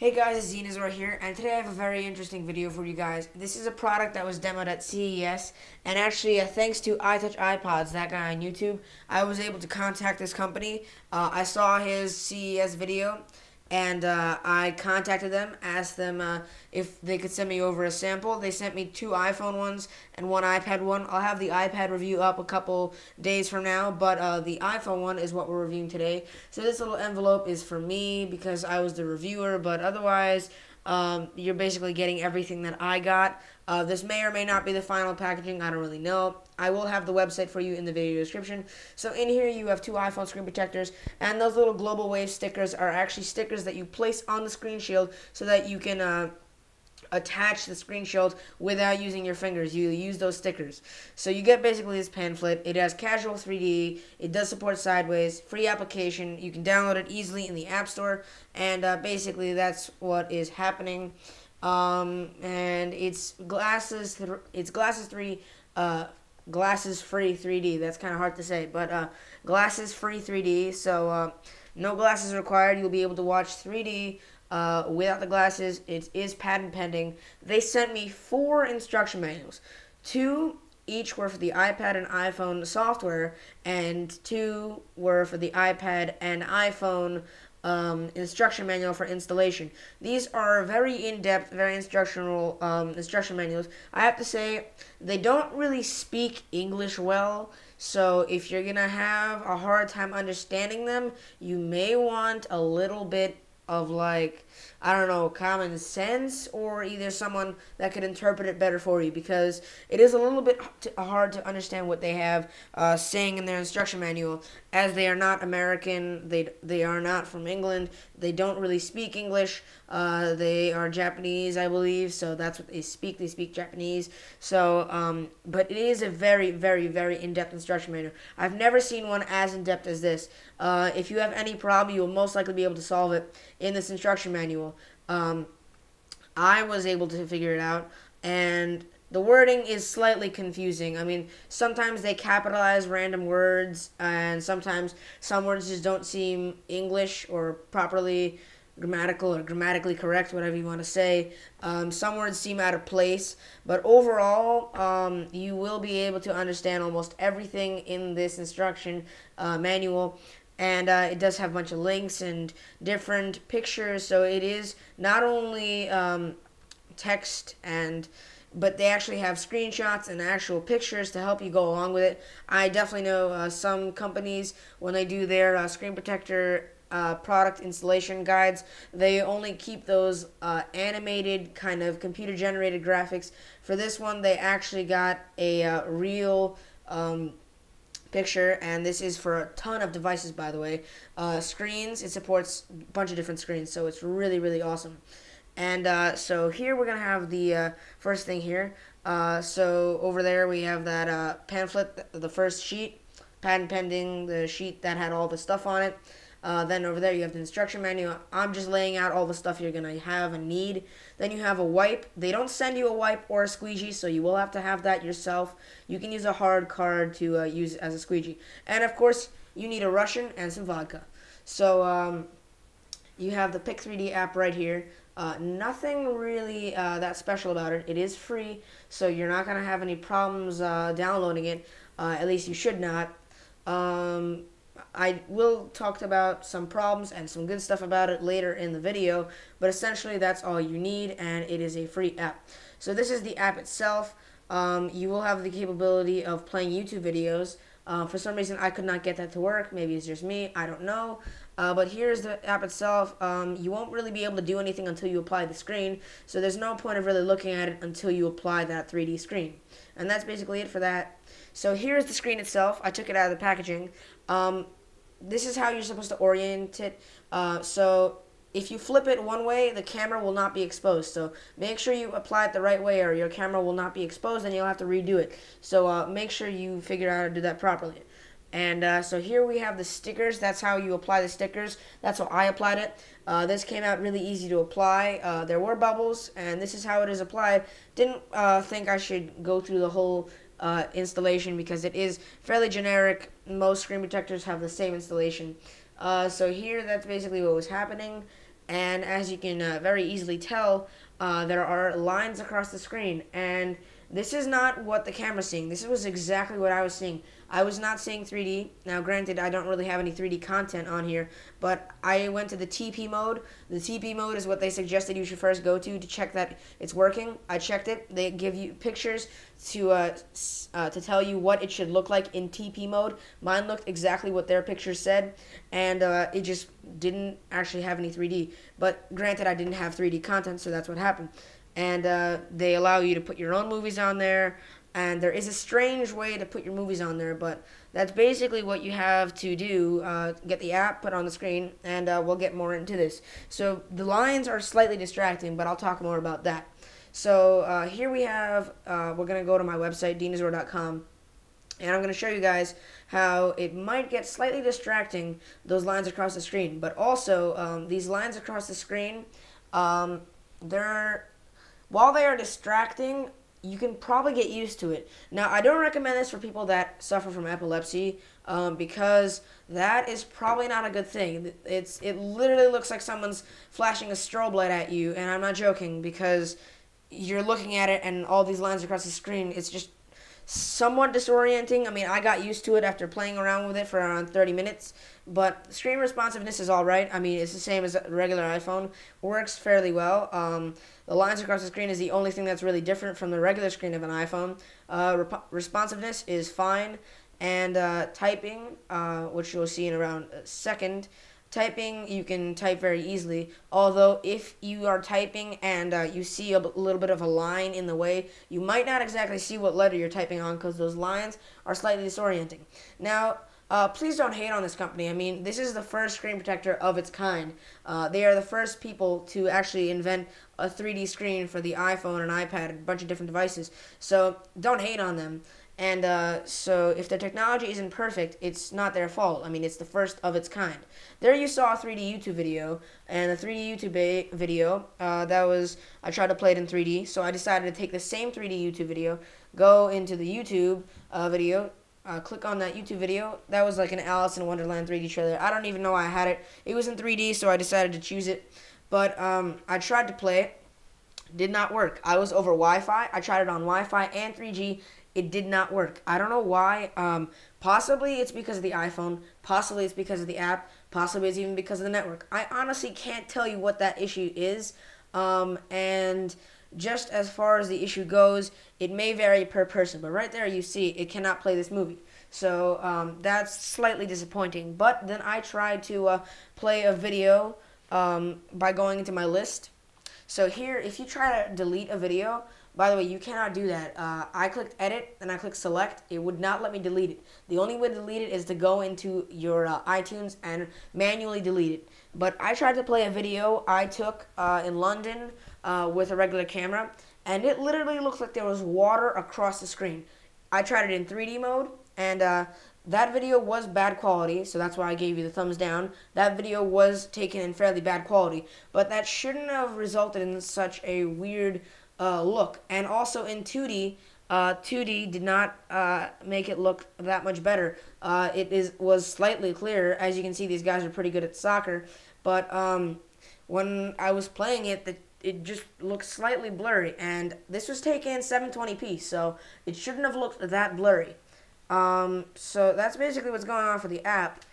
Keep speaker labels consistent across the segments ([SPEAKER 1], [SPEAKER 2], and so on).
[SPEAKER 1] Hey guys, it's Zenazor here, and today I have a very interesting video for you guys. This is a product that was demoed at CES, and actually, thanks to iTouch iPods, that guy on YouTube, I was able to contact this company. I saw his CES video, and I contacted them, asked them if they could send me over a sample. They sent me 2 iPhone ones and 1 iPad one. I'll have the iPad review up a couple days from now, but the iPhone one is what we're reviewing today. So this little envelope is for me because I was the reviewer, but otherwise, you're basically getting everything that I got. This may or may not be the final packaging. I don't really know. I will have the website for you in the video description. So in here you have 2 iPhone screen protectors, and those little GlobalWave stickers are actually stickers that you place on the screen shield so that you can attach the screen shield without using your fingers. You use those stickers. So you get basically this pamphlet. It has casual 3D. It does support sideways. Free application. You can download it easily in the App Store. And basically that's what is happening. And it's glasses. It's glasses 3. Glasses free 3D. That's kind of hard to say, but glasses free 3D. So no glasses required. You'll be able to watch 3D. Without the glasses. It is patent pending. They sent me 4 instruction manuals. 2 each were for the iPad and iPhone software, and 2 were for the iPad and iPhone instruction manual for installation. These are very in-depth, very instructional instruction manuals. I have to say, they don't really speak English well, so if you're going to have a hard time understanding them, you may want a little bit of, like, I don't know, common sense, or either someone that could interpret it better for you, because it is a little bit hard to understand what they have saying in their instruction manual, as they are not American, they are not from England, they don't really speak English, they are Japanese, I believe, so that's what they speak Japanese, so, but it is a very, very, very in-depth instruction manual. I've never seen one as in-depth as this. If you have any problem, you will most likely be able to solve it in this instruction manual. I was able to figure it out, and the wording is slightly confusing. I mean, sometimes they capitalize random words, and sometimes some words just don't seem English or properly grammatical or grammatically correct, whatever you want to say. Some words seem out of place, but overall, you will be able to understand almost everything in this instruction manual. And it does have a bunch of links and different pictures, so it is not only text, but they actually have screenshots and actual pictures to help you go along with it. I definitely know some companies, when they do their screen protector product installation guides, they only keep those animated kind of computer-generated graphics. For this one, they actually got a real picture, and this is for a ton of devices, by the way. Screens, it supports a bunch of different screens, so it's really, really awesome. And so here we're going to have the first thing here. So over there we have that pamphlet, the first sheet, patent pending, the sheet that had all the stuff on it. Then over there you have the instruction manual. I'm just laying out all the stuff you're going to have and need. Then you have a wipe. They don't send you a wipe or a squeegee, so you will have to have that yourself. You can use a hard card to use as a squeegee. And of course, you need a Russian and some vodka. So you have the Pick 3D app right here. Nothing really that special about it. It is free, so you're not going to have any problems downloading it. At least you should not. I will talk about some problems and some good stuff about it later in the video, but essentially that's all you need, and it is a free app. So this is the app itself. You will have the capability of playing YouTube videos. For some reason I could not get that to work. Maybe it's just me, I don't know. But here's the app itself. You won't really be able to do anything until you apply the screen, so there's no point of really looking at it until you apply that 3D screen. And that's basically it for that. So here's the screen itself. I took it out of the packaging. This is how you're supposed to orient it. So if you flip it one way, the camera will not be exposed. So make sure you apply it the right way, or your camera will not be exposed and you'll have to redo it. So make sure you figure out how to do that properly. And so here we have the stickers. That's how you apply the stickers. That's how I applied it. This came out really easy to apply. There were bubbles, and this is how it is applied. Didn't think I should go through the whole installation because it is fairly generic. Most screen protectors have the same installation. So here, that's basically what was happening. and as you can very easily tell, there are lines across the screen, and this is not what the camera's seeing. This was exactly what I was seeing. I was not seeing 3D. Now, granted, I don't really have any 3D content on here, but I went to the TP mode. The TP mode is what they suggested you should first go to check that it's working. I checked it. They give you pictures to tell you what it should look like in TP mode. Mine looked exactly what their pictures said, and it just didn't actually have any 3D. But granted, I didn't have 3D content, so that's what happened. And they allow you to put your own movies on there, and there is a strange way to put your movies on there, but that's basically what you have to do. Get the app, put it on the screen, and we'll get more into this. So the lines are slightly distracting, but I'll talk more about that. So here we have, we're going to go to my website, dinozor.com, and I'm going to show you guys how it might get slightly distracting, those lines across the screen. But also, these lines across the screen, while they are distracting, you can probably get used to it. Now, I don't recommend this for people that suffer from epilepsy, because that is probably not a good thing. It literally looks like someone's flashing a strobe light at you, and I'm not joking, because you're looking at it and all these lines across the screen, it's just somewhat disorienting. I mean, I got used to it after playing around with it for around 30 minutes, but screen responsiveness is alright. I mean, it's the same as a regular iPhone. Works fairly well. The lines across the screen is the only thing that's really different from the regular screen of an iPhone. Responsiveness is fine, and typing, which you'll see in around a second, typing, you can type very easily, although if you are typing and you see a little bit of a line in the way, you might not exactly see what letter you're typing on, because those lines are slightly disorienting. Now, please don't hate on this company. I mean, this is the first screen protector of its kind. They are the first people to actually invent a 3D screen for the iPhone and iPad and a bunch of different devices, so don't hate on them. And so if their technology isn't perfect, it's not their fault. I mean, it's the first of its kind. There you saw a 3D YouTube video, and the 3D YouTube video, I tried to play it in 3D, so I decided to take the same 3D YouTube video, go into the YouTube video, click on that YouTube video. That was like an Alice in Wonderland 3D trailer. I don't even know why I had it. It was in 3D, so I decided to choose it. But I tried to play it. Did not work. I was over Wi-Fi. I tried it on Wi-Fi and 3G. It did not work. I don't know why. Possibly it's because of the iPhone. Possibly it's because of the app. Possibly it's even because of the network. I honestly can't tell you what that issue is. And just as far as the issue goes, it may vary per person. But right there you see it cannot play this movie. So that's slightly disappointing. But then I tried to play a video by going into my list. So here, if you try to delete a video, by the way, you cannot do that. I clicked edit, and I clicked select. It would not let me delete it. The only way to delete it is to go into your iTunes and manually delete it. But I tried to play a video I took in London with a regular camera, and it literally looked like there was water across the screen. I tried it in 3D mode, and that video was bad quality, so that's why I gave you the thumbs down. That video was taken in fairly bad quality, but that shouldn't have resulted in such a weird look. And also in 2D, 2D did not make it look that much better. Was slightly clearer. As you can see, these guys are pretty good at soccer, but when I was playing it, it just looked slightly blurry, and this was taken 720p, so it shouldn't have looked that blurry. So that's basically what's going on for the app,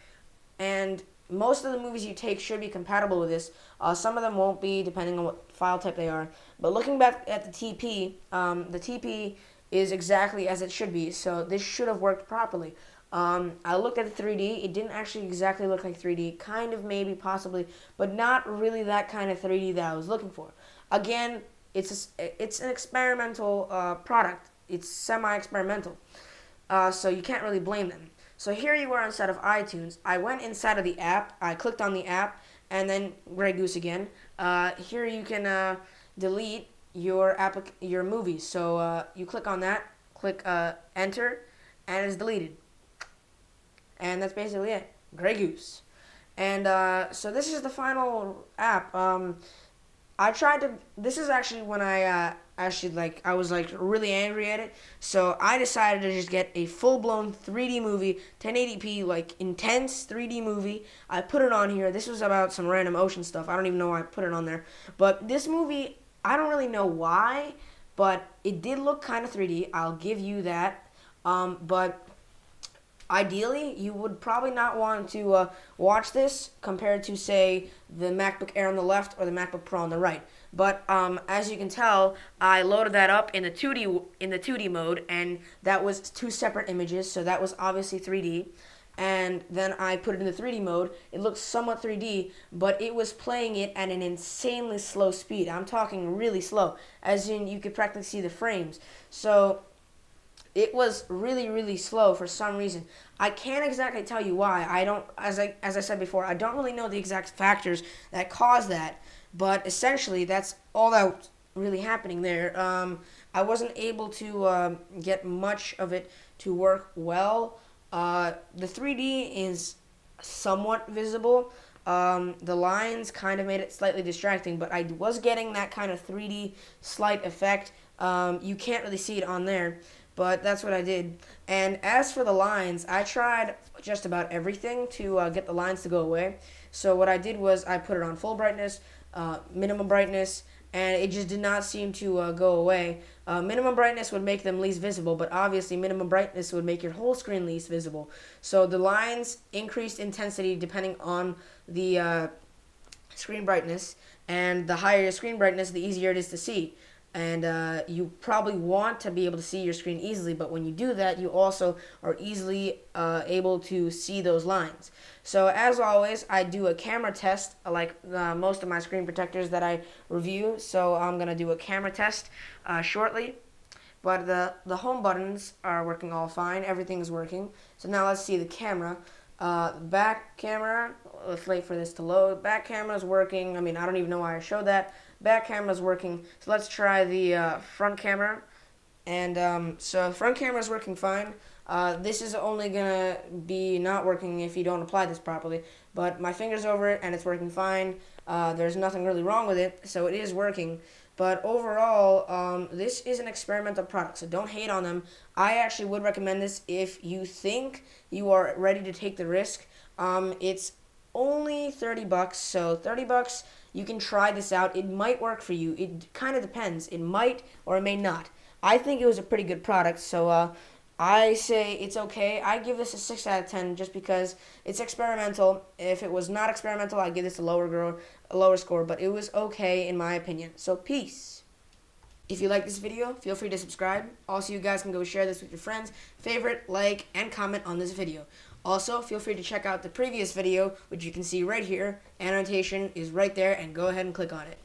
[SPEAKER 1] and most of the movies you take should be compatible with this. Some of them won't be, depending on what file type they are. But looking back at the TP is exactly as it should be, so this should have worked properly. I looked at the 3D. It didn't actually exactly look like 3D. Kind of, maybe, possibly, but not really that kind of 3D that I was looking for. Again, it's an experimental product. It's semi-experimental. So you can't really blame them. So here you are inside of iTunes. I went inside of the app. I clicked on the app, and then Grey Goose again. Here you can delete your movies. So you click on that, click enter, and it's deleted. And that's basically it. Grey Goose. And so this is the final app. I tried to. This is actually when I I was like really angry at it. So I decided to just get a full blown 3D movie, 1080p, like intense 3D movie. I put it on here. This was about some random ocean stuff. I don't even know why I put it on there. But this movie, I don't really know why, but it did look kind of 3D. I'll give you that. But ideally, you would probably not want to watch this compared to, say, the MacBook Air on the left or the MacBook Pro on the right. But as you can tell, I loaded that up in the 2D mode, and that was two separate images, so that was obviously 3D. And then I put it in the 3D mode. It looks somewhat 3D, but it was playing it at an insanely slow speed. I'm talking really slow, as in you could practically see the frames. So it was really, really slow for some reason. I can't exactly tell you why. I don't, as I said before, I don't really know the exact factors that caused that. But essentially, that's all that really happening there. I wasn't able to get much of it to work well. The 3D is somewhat visible. The lines kind of made it slightly distracting, but I was getting that kind of 3D slight effect. You can't really see it on there, but that's what I did. And as for the lines, I tried just about everything to get the lines to go away. So what I did was I put it on full brightness, minimum brightness, and it just did not seem to go away. Minimum brightness would make them least visible, but obviously minimum brightness would make your whole screen least visible. So the lines increased intensity depending on the screen brightness, and the higher your screen brightness, the easier it is to see. And you probably want to be able to see your screen easily, but when you do that, you also are easily able to see those lines. So as always, I do a camera test like most of my screen protectors that I review. So I'm going to do a camera test shortly. But the home buttons are working all fine. Everything's working. So now let's see the camera. Back camera, let's wait for this to load. Back camera is working. I mean, I don't even know why I showed that. Back camera is working. So let's try the front camera. And so front camera is working fine. This is only going to be not working if you don't apply this properly. But my finger's over it and it's working fine. There's nothing really wrong with it, so it is working. But overall, this is an experimental product, so don't hate on them. I actually would recommend this if you think you are ready to take the risk. It's only 30 bucks, so 30 bucks, you can try this out. It might work for you. It kind of depends. It might or it may not. I think it was a pretty good product, so I say it's okay. I give this a 6 out of 10 just because it's experimental. If it was not experimental, I'd give this a lower score, but it was okay in my opinion. So peace. If you like this video, feel free to subscribe. Also, you guys can go share this with your friends, favorite, like, and comment on this video. Also, feel free to check out the previous video, which you can see right here. Annotation is right there, and go ahead and click on it.